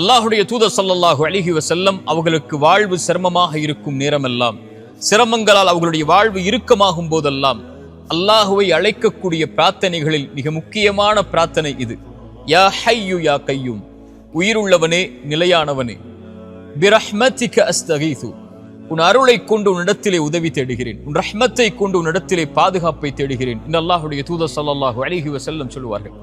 அல்லாஹுடைய தூதர் ஸல்லல்லாஹு அலைஹி வஸல்லம் அவர்களுக்கு வாழ்வு சிரமமாக இருக்கும் நேரமெல்லாம், சிரமங்களால் அவர்களுடைய வாழ்வு இறுக்கமாகும் போதெல்லாம் அல்லாஹுவை அழைக்கக்கூடிய பிரார்த்தனைகளில் மிக முக்கியமான பிரார்த்தனை இது. யா ஹய்யு யா கய்யூம், உயிருள்ளவனே நிலையானவனே, பிரஹ்மதிக அஸ்தகீது, உன் அருளை கொண்டு உன்னிடத்திலே உதவி தேடுகிறேன், உன் ரஹ்மத்தை கொண்டு உன்னிடத்திலே பாதுகாப்பை தேடுகிறேன் என்று அல்லாஹுடைய தூதர் ஸல்லல்லாஹு அலைஹி வஸல்லம் சொல்வார்கள்.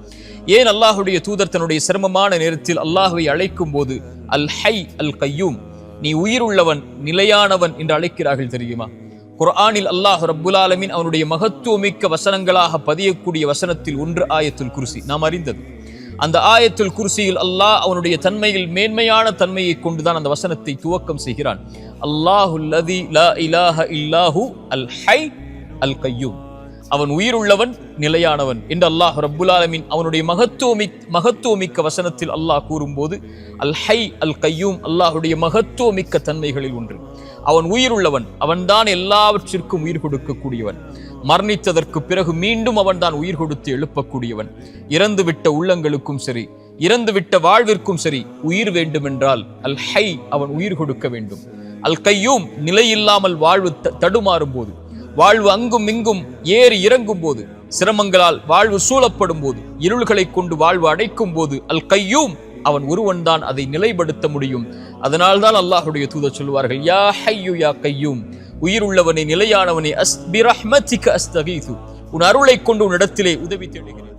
ஏன் அல்லாஹுடைய தூதர் தன்னுடைய சிரமமான நேரத்தில் அல்லாஹுவை அழைக்கும் போது அல் ஹை அல் கய்யூம், நீ உயிருள்ளவன் நிலையானவன் என்று அழைக்கிறார்கள் தெரியுமா? குர்ஆனில் அல்லாஹ் ரப்புல் ஆலமீன் அவனுடைய மகத்துவமிக்க வசனங்களாக பதியக்கூடிய வசனத்தில் ஒன்று ஆயத்துல் குர்சி, நாம் அறிந்தது. அந்த ஆயத்துல் குர்சியில் அல்லாஹ் அவனுடைய தன்மையில் மேன்மையான தன்மையை கொண்டுதான் அந்த வசனத்தை துவக்கம் செய்கிறான். அல்லாஹுல்லதி லா இலாஹ இல்லாஹு அல் ஹை அல் கய்யூம், அவன் உயிருள்ளவன் நிலையானவன் என்று அல்லாஹ் ரப்புல் ஆலமீன் அவனுடைய மகத்துவமிக்க வசனத்தில் அல்லாஹ் கூறும்போது அல் ஹை அல் கய்யூம் அல்லாஹுடைய மகத்துவமிக்க தன்மைகளில் ஒன்று. அவன் உயிருள்ளவன், அவன்தான் எல்லாவற்றிற்கும் உயிர் கொடுக்கக்கூடியவன். மரணித்ததற்கு பிறகு மீண்டும் அவன்தான் உயிர் கொடுத்து எழுப்பக்கூடியவன். இறந்துவிட்ட உள்ளங்களுக்கும் சரி, இறந்துவிட்ட வாழ்விற்கும் சரி, உயிர் வேண்டுமென்றால் அல் ஹை அவன் உயிர் கொடுக்க வேண்டும். அல் கய்யூம் நிலையில்லாமல் வாழ்வு தடுமாறும் போது, வாழ்வு அங்கும் இங்கும் ஏறி இறங்கும் போது, சிரமங்களால் வாழ்வு சூழப்படும் போது, இருள்களை கொண்டு வாழ்வு அடைக்கும் போது அல் கய்யூம் அவன் ஒருவன் தான் அதை நிலைப்படுத்த முடியும். அதனால்தான் அல்லாஹுடைய தூதர் சொல்வார்கள், யா ஹய்யு யா கய்யூம், உயிருள்ளவனே நிலையானவனே, பிரஹ்மதிக அஸ்தகீது, உன் அருளை கொண்டு உன்னிடத்திலே உதவி தேடுகிறேன்.